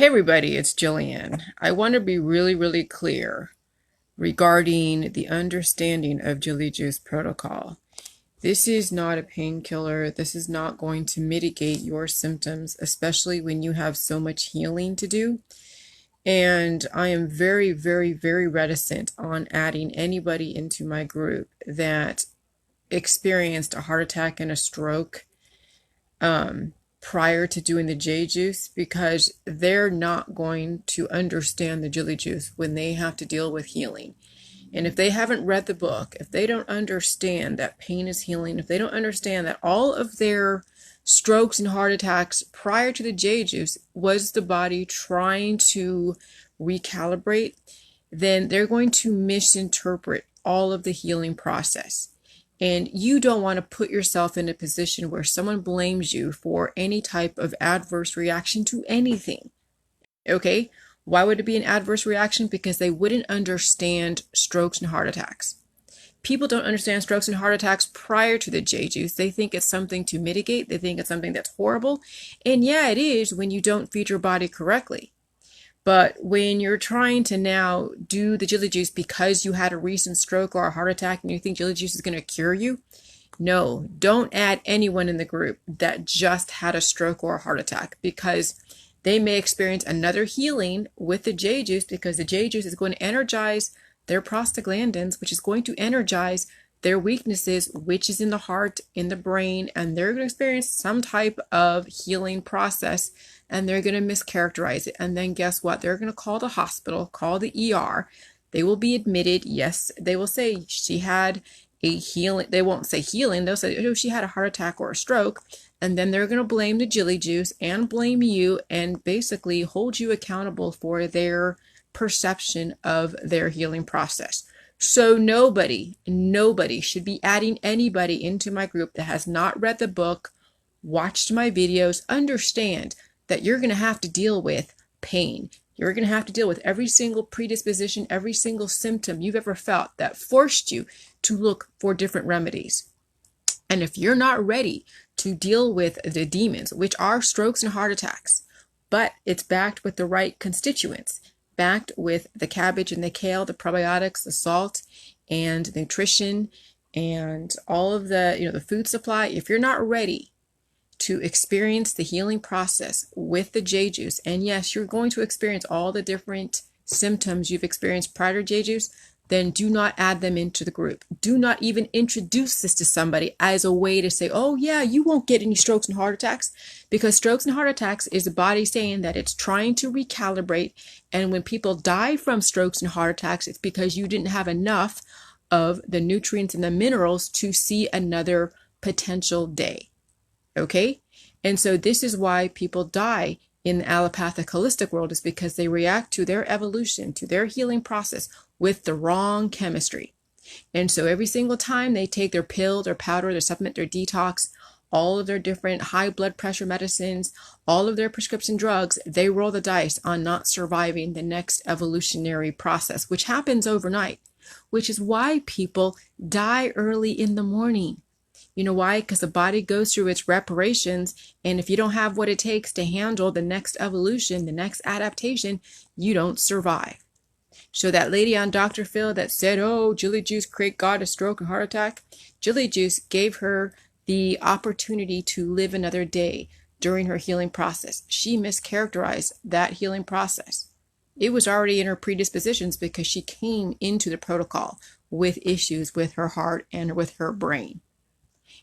Hey everybody, it's Jillian. I want to be really clear regarding the understanding of Jilly Juice protocol. This is not a painkiller. This is not going to mitigate your symptoms, especially when you have so much healing to do. And I am very reticent on adding anybody into my group that experienced a heart attack and a stroke prior to doing the J juice, because they're not going to understand the Jilly Juice when they have to deal with healing. And if they haven't read the book, if they don't understand that pain is healing, if they don't understand that all of their strokes and heart attacks prior to the J juice was the body trying to recalibrate, then they're going to misinterpret all of the healing process. And you don't want to put yourself in a position where someone blames you for any type of adverse reaction to anything. Okay? Why would it be an adverse reaction? Because they wouldn't understand strokes and heart attacks. People don't understand strokes and heart attacks prior to the J juice. They think it's something to mitigate. They think it's something that's horrible. And yeah, it is when you don't feed your body correctly. But when you're trying to now do the Jilly Juice because you had a recent stroke or a heart attack and you think Jilly Juice is going to cure you, no, don't add anyone in the group that just had a stroke or a heart attack, because they may experience another healing with the J Juice, because the J Juice is going to energize their prostaglandins, which is going to energize their weaknesses, which is in the heart, in the brain, and they're going to experience some type of healing process, and they're going to mischaracterize it. And then guess what? They're going to call the hospital, call the ER. They will be admitted. Yes, they will say she had a healing. They won't say healing. They'll say, oh, she had a heart attack or a stroke. And then they're going to blame the Jilly Juice and blame you and basically hold you accountable for their perception of their healing process. So nobody should be adding anybody into my group that has not read the book, watched my videos, understand that you're going to have to deal with pain. You're going to have to deal with every single predisposition, every single symptom you've ever felt that forced you to look for different remedies. And if you're not ready to deal with the demons, which are strokes and heart attacks, but it's backed with the right constituents, backed with the cabbage and the kale, the probiotics, the salt, and nutrition, and all of the food supply. If you're not ready to experience the healing process with the J juice, and yes, you're going to experience all the different symptoms you've experienced prior to J juice, then do not add them into the group. Do not even introduce this to somebody as a way to say, oh yeah, you won't get any strokes and heart attacks, because strokes and heart attacks is the body saying that it's trying to recalibrate. And when people die from strokes and heart attacks, it's because you didn't have enough of the nutrients and the minerals to see another potential day. Okay? And so this is why people die in the allopathic holistic world, is because they react to their evolution, to their healing process with the wrong chemistry. And so every single time they take their pill, their powder, their supplement, their detox, all of their different high blood pressure medicines, all of their prescription drugs, they roll the dice on not surviving the next evolutionary process, which happens overnight, which is why people die early in the morning. You know why? Because the body goes through its reparations, and if you don't have what it takes to handle the next evolution, the next adaptation, you don't survive. So that lady on Dr. Phil that said, oh, Jilly Juice create God a stroke and heart attack, Jilly Juice gave her the opportunity to live another day during her healing process. She mischaracterized that healing process. It was already in her predispositions because she came into the protocol with issues with her heart and with her brain.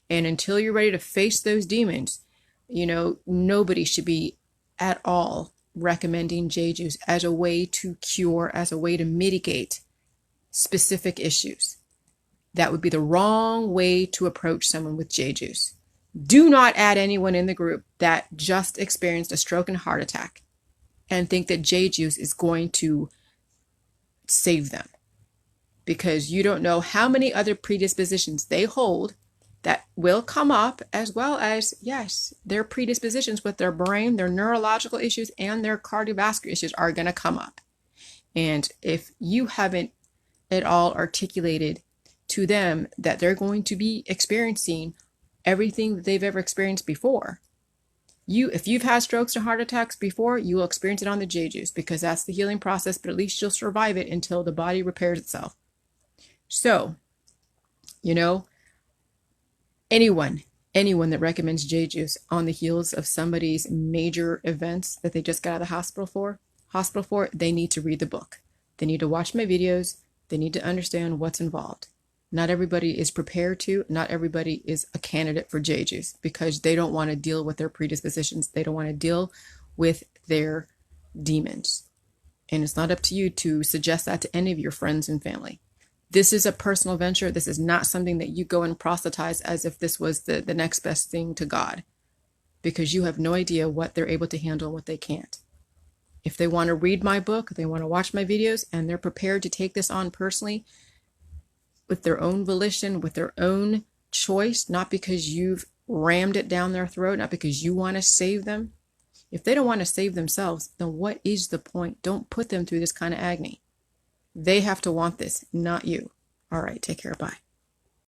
And until you're ready to face those demons, nobody should be at all recommending J juice as a way to cure, as a way to mitigate specific issues. That would be the wrong way to approach someone with J juice. Do not add anyone in the group that just experienced a stroke and heart attack and think that J juice is going to save them, because you don't know how many other predispositions they hold that will come up, as well as, yes, their predispositions with their brain, their neurological issues, and their cardiovascular issues are going to come up. And if you haven't at all articulated to them that they're going to be experiencing everything that they've ever experienced before, If you've had strokes or heart attacks before, you will experience it on the J juice because that's the healing process, but at least you'll survive it until the body repairs itself. So, anyone that recommends J juice on the heels of somebody's major events that they just got out of the hospital for, they need to read the book. They need to watch my videos. They need to understand what's involved. Not everybody is prepared to, not everybody is a candidate for J juice because they don't want to deal with their predispositions. They don't want to deal with their demons. And it's not up to you to suggest that to any of your friends and family. This is a personal venture. This is not something that you go and proselytize as if this was the next best thing to God, because you have no idea what they're able to handle and what they can't. If they want to read my book, they want to watch my videos, and they're prepared to take this on personally with their own volition, with their own choice, not because you've rammed it down their throat, not because you want to save them. If they don't want to save themselves, then what is the point? Don't put them through this kind of agony. They have to want this, not you. All right, take care. Bye.